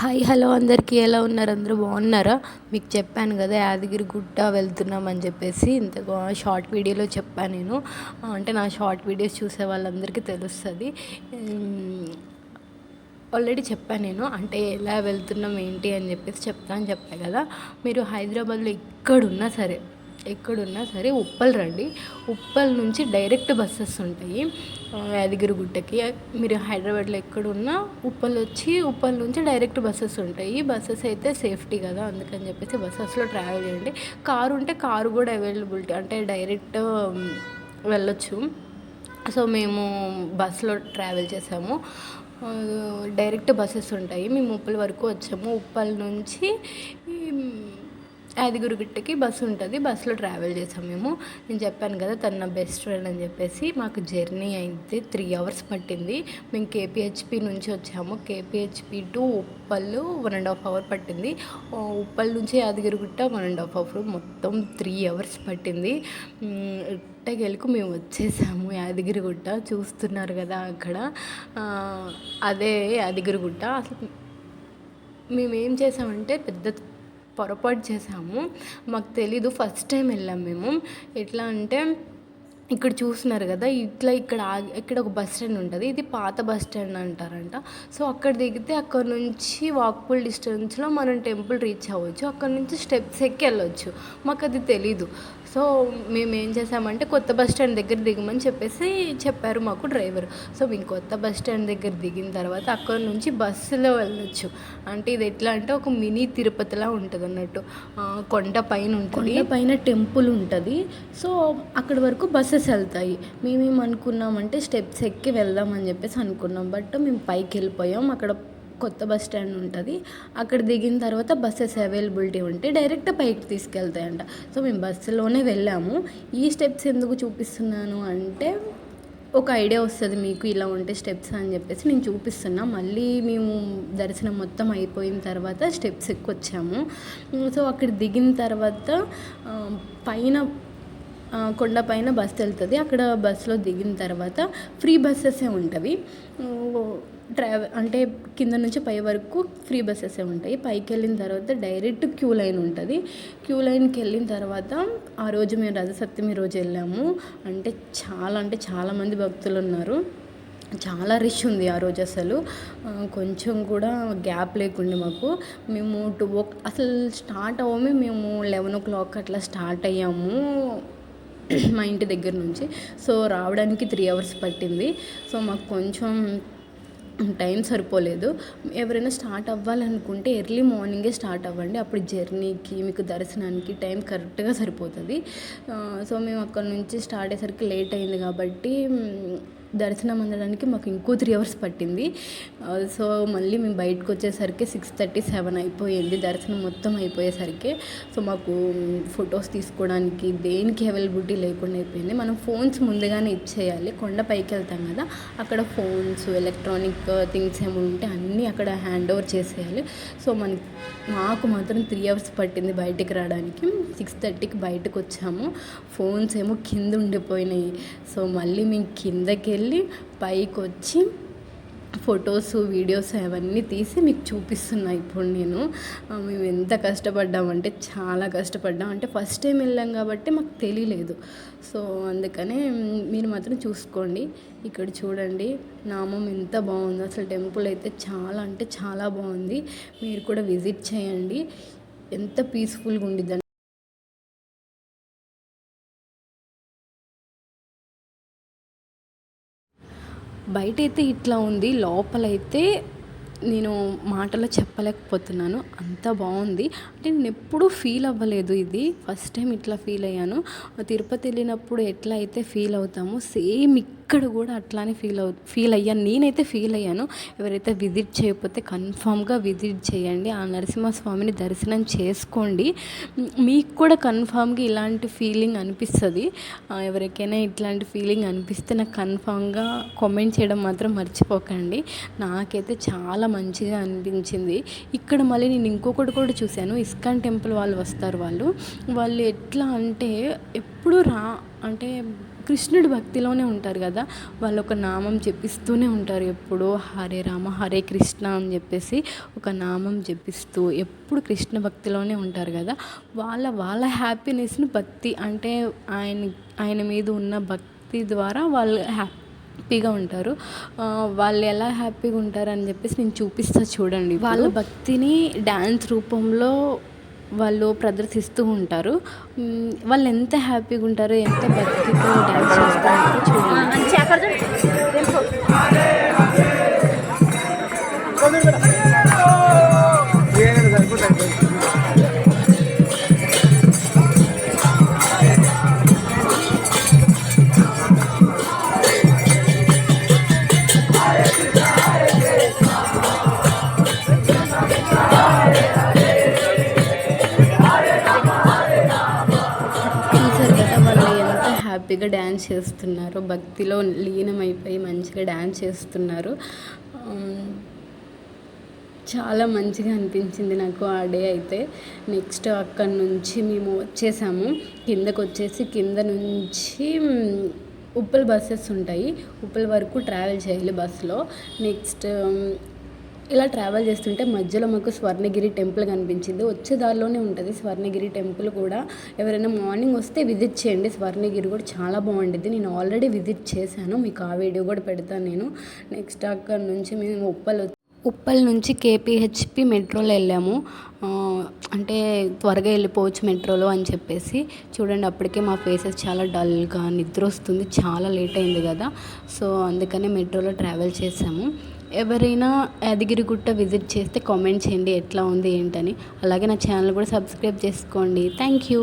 Hi hello అందరికీ ఎలా ఉన్నారు? అందరూ బాగున్నారా? మీకు చెప్పాను కదా యాదగిరి గుట్ట వెళ్తున్నామని చెప్పేసి ఇంత షార్ట్ వీడియోలో చెప్పాను నేను. అంటే నా షార్ట్ వీడియోస్ చూసే వాళ్ళందరికీ తెలుస్తుంది. ఆల్రెడీ చెప్పాను నేను, అంటే ఎలా వెళ్తున్నాం ఏంటి అని చెప్పేసి చెప్తాను చెప్పాను కదా. మీరు హైదరాబాద్లో ఎక్కడున్నా సరే ఉప్పల్ రండి. ఉప్పల్ నుంచి డైరెక్ట్ బస్సెస్ ఉంటాయి యాదగిరి గుట్టకి. మీరు హైదరాబాద్లో ఎక్కడున్నా ఉప్పల్ నుంచి డైరెక్ట్ బస్సెస్ ఉంటాయి. బస్సెస్ అయితే సేఫ్టీ కదా, అందుకని చెప్పేసి బస్సెస్లో ట్రావెల్ చేయండి. కారు ఉంటే కారు కూడా అవైలబిలిటీ, అంటే డైరెక్ట్ వెళ్ళొచ్చు. సో మేము బస్సులో ట్రావెల్ చేసాము. డైరెక్ట్ బస్సెస్ ఉంటాయి. మేము ఉప్పల్ వరకు వచ్చాము. ఉప్పల్ నుంచి యాదగిరిగుట్టకి బస్సు ఉంటుంది. బస్సులో ట్రావెల్ చేసాం మేము. నేను చెప్పాను కదా తను నా బెస్ట్ ఫ్రెండ్ అని చెప్పేసి. మాకు జర్నీ అయితే 3 hours పట్టింది. మేము కేపీహెచ్పి నుంచి వచ్చాము. కేపీహెచ్పి టు ఉప్పల్ 1.5 hour పట్టింది. ఉప్పల్ నుంచి యాదగిరిగుట్ట 1.5 hour, మొత్తం 3 hours పట్టింది. ఎట్టకేలకు మేము వచ్చేసాము యాదగిరిగుట్ట. చూస్తున్నారు కదా అక్కడ, అదే యాదగిరిగుట్ట. అసలు మేమేం చేసామంటే పెద్ద పొరపాటు చేసాము. మాకు తెలీదు, ఫస్ట్ టైం వెళ్ళాం మేము. ఎట్లా అంటే ఇక్కడ చూస్తున్నారు కదా, ఇక్కడ ఒక బస్ స్టాండ్ ఉంటుంది. ఇది పాత బస్ స్టాండ్ అంటారంట. సో అక్కడ దిగితే అక్కడ నుంచి వాక్బుల్ డిస్టెన్స్లో మనం టెంపుల్ రీచ్ అవ్వచ్చు. అక్కడ నుంచి స్టెప్స్ ఎక్కి వెళ్ళొచ్చు. మాకు అది తెలీదు. సో మేము ఏం చేసామంటే కొత్త బస్ స్టాండ్ దగ్గర దిగమని చెప్పారు మాకు డ్రైవర్. సో మేము కొత్త బస్ స్టాండ్ దగ్గర దిగిన తర్వాత అక్కడ నుంచి బస్సులో వెళ్ళొచ్చు. అంటే ఇది ఎట్లా అంటే ఒక మినీ తిరుపతిలా ఉంటుంది అన్నట్టు. కొండపైన టెంపుల్ ఉంటుంది. సో అక్కడి వరకు బస్సెస్ వెళ్తాయి. మేమేమనుకున్నామంటే స్టెప్స్ ఎక్కి వెళ్దామని చెప్పేసి అనుకున్నాం. బట్ మేము పైకి వెళ్ళిపోయాం. అక్కడ కొత్త బస్ స్టాండ్ ఉంటుంది. అక్కడ దిగిన తర్వాత బస్సెస్ అవైలబిలిటీ ఉంటే డైరెక్ట్ పైకి తీసుకెళ్తాయంట. సో మేము బస్సులోనే వెళ్ళాము. ఈ స్టెప్స్ ఎందుకు చూపిస్తున్నాను అంటే ఒక ఐడియా వస్తుంది మీకు, ఇలా ఉంటే స్టెప్స్ అని చెప్పేసి నేను చూపిస్తున్నా. మళ్ళీ మేము దర్శనం మొత్తం అయిపోయిన తర్వాత స్టెప్స్ ఎక్కొచ్చాము. సో అక్కడ దిగిన తర్వాత కొండపైన బస్సు వెళ్తుంది. అక్కడ బస్సులో దిగిన తర్వాత ఫ్రీ బస్సెసే ఉంటుంది. అంటే కింద నుంచి పై వరకు ఫ్రీ బస్సెసే ఉంటాయి. పైకి వెళ్ళిన తర్వాత డైరెక్ట్ క్యూ లైన్ ఉంటుంది. క్యూ లైన్కి వెళ్ళిన తర్వాత ఆ రోజు మేము రథసప్తమి రోజు వెళ్ళాము. అంటే చాలామంది భక్తులు ఉన్నారు. చాలా రష్ ఉంది ఆ రోజు. అసలు కొంచెం కూడా గ్యాప్ లేకుండా మేము అసలు స్టార్ట్ అవ్వమే మేము 11 o'clock అట్లా స్టార్ట్ అయ్యాము మా ఇంటి దగ్గర నుంచి. సో రావడానికి 3 hours పట్టింది. సో మాకు కొంచెం టైం సరిపోలేదు. ఎవరైనా స్టార్ట్ అవ్వాలనుకుంటే ఎర్లీ మార్నింగే స్టార్ట్ అవ్వండి. అప్పుడు జర్నీకి మీకు దర్శనానికి టైం కరెక్ట్గా సరిపోతుంది. సో మేము అక్కడ నుంచి స్టార్ట్ అయ్యేసరికి లేట్ అయింది కాబట్టి దర్శనం అందడానికి మాకు ఇంకో 3 hours పట్టింది. సో మళ్ళీ మేము బయటకు వచ్చేసరికి 6:37 అయిపోయింది దర్శనం మొత్తం అయిపోయేసరికి. సో మాకు ఫొటోస్ తీసుకోవడానికి దేనికి అవైలబిలిటీ లేకుండా అయిపోయింది. మనం ఫోన్స్ ముందుగానే ఇచ్చేయాలి. కొండ పైకి వెళ్తాం కదా, అక్కడ ఫోన్స్, ఎలక్ట్రానిక్ థింగ్స్ ఏమి ఉంటే అన్నీ అక్కడ హ్యాండ్ ఓవర్ చేసేయాలి. సో మాకు మాత్రం 3 hours పట్టింది బయటికి రావడానికి. 6:30కి బయటకు వచ్చాము. ఫోన్స్ ఏమో కింద ఉండిపోయినాయి. సో మళ్ళీ మేము కిందకి వెళ్ళి పైకి వచ్చి ఫొటోస్, వీడియోస్ అవన్నీ తీసి మీకు చూపిస్తున్నా ఇప్పుడు నేను. మేము ఎంత కష్టపడ్డామంటే చాలా కష్టపడ్డాం. అంటే ఫస్ట్ టైం వెళ్ళాం కాబట్టి మాకు తెలియలేదు. సో అందుకనే మీరు మాత్రం చూసుకోండి. ఇక్కడ చూడండి నామం ఎంత బాగుందో. అసలు టెంపుల్ అయితే చాలా బాగుంది. మీరు కూడా విజిట్ చేయండి. ఎంత పీస్ఫుల్గా ఉండిద్ది. బయటైతే ఇట్లా ఉంది, లోపలైతే నేను మాటలో చెప్పలేకపోతున్నాను. అంత బాగుంది. అంటే నేను ఎప్పుడూ ఫీల్ అవ్వలేదు. ఇది ఫస్ట్ టైం ఇట్లా ఫీల్ అయ్యాను. తిరుపతి వెళ్ళినప్పుడు ఎట్లా అయితే ఫీల్ అవుతామో సేమ్ ఇక్కడ కూడా అట్లానే ఫీల్ అయ్యాను. నేనైతే ఫీల్ అయ్యాను. ఎవరైతే విజిట్ చేయకపోతే కన్ఫామ్గా విజిట్ చేయండి. ఆ నరసింహస్వామిని దర్శనం చేసుకోండి. మీకు కూడా కన్ఫామ్గా ఇలాంటి ఫీలింగ్ అనిపిస్తుంది. ఎవరికైనా ఇట్లాంటి ఫీలింగ్ అనిపిస్తే నాకు కన్ఫామ్గా కామెంట్ చేయడం మాత్రం మర్చిపోకండి. నాకైతే చాలా మంచిగా అనిపించింది. ఇక్కడ మళ్ళీ నేను ఇంకొకటి కూడా చూశాను. ఇస్కాన్ టెంపుల్ వాళ్ళు వస్తారు. వాళ్ళు ఎట్లా అంటే ఎప్పుడు అంటే కృష్ణుడి భక్తిలోనే ఉంటారు కదా, వాళ్ళు ఒక నామం జపిస్తూనే ఉంటారు ఎప్పుడు, హరే రామ హరే కృష్ణ అని చెప్పేసి ఒక నామం జపిస్తూ ఎప్పుడు కృష్ణ భక్తిలోనే ఉంటారు కదా. వాళ్ళ హ్యాపీనెస్ని భక్తి అంటే ఆయన మీద ఉన్న భక్తి ద్వారా వాళ్ళు హ్యాపీగా ఉంటారు. వాళ్ళు ఎలా హ్యాపీగా ఉంటారని చెప్పేసి నేను చూపిస్తా చూడండి. వాళ్ళ భక్తిని డ్యాన్స్ రూపంలో వాళ్ళు ప్రదర్శిస్తూ ఉంటారు. వాళ్ళు ఎంత హ్యాపీగా ఉంటారో, ఎంత భక్తితో డ్యాన్స్ చేస్తారో చూడండి. చూసారు కదా వాళ్ళు ఎంత హ్యాపీగా డ్యాన్స్ చేస్తున్నారు, భక్తిలో లీనమైపోయి మంచిగా డ్యాన్స్ చేస్తున్నారు. చాలా మంచిగా అనిపించింది నాకు ఆ డే అయితే. నెక్స్ట్ అక్కడి నుంచి మేము వచ్చేసాము, కిందకు వచ్చేసి కింద నుంచి ఉప్పల్ బస్సెస్ ఉంటాయి, ఉప్పల్ వరకు ట్రావెల్ చేయాలి బస్సులో. నెక్స్ట్ ఇలా ట్రావెల్ చేస్తుంటే మధ్యలో మాకు స్వర్ణగిరి టెంపుల్ కనిపించింది. వచ్చే దారిలోనే ఉంటుంది స్వర్ణగిరి టెంపుల్ కూడా. ఎవరైనా మార్నింగ్ వస్తే విజిట్ చేయండి, స్వర్ణగిరి కూడా చాలా బాగుంటుంది. నేను ఆల్రెడీ విజిట్ చేశాను, మీకు ఆ వీడియో కూడా పెడతాను నేను. నెక్స్ట్ అక్కడ నుంచి మేము ఉప్పల్ నుంచి కేపీహెచ్పి మెట్రోలో వెళ్ళాము. అంటే త్వరగా వెళ్ళిపోవచ్చు మెట్రోలో అని చెప్పేసి. చూడండి అప్పటికే మా ఫేసెస్ చాలా డల్గా, నిద్ర వస్తుంది, చాలా లేట్ అయింది కదా, సో అందుకనే మెట్రోలో ట్రావెల్ చేసాము. ఎవరైనా యాదగిరిగుట్ట విజిట్ చేస్తే కామెంట్ చేయండి ఎట్లా ఉంది ఏంటని. అలాగే నా ఛానల్ కూడా సబ్స్క్రైబ్ చేసుకోండి. Thank you.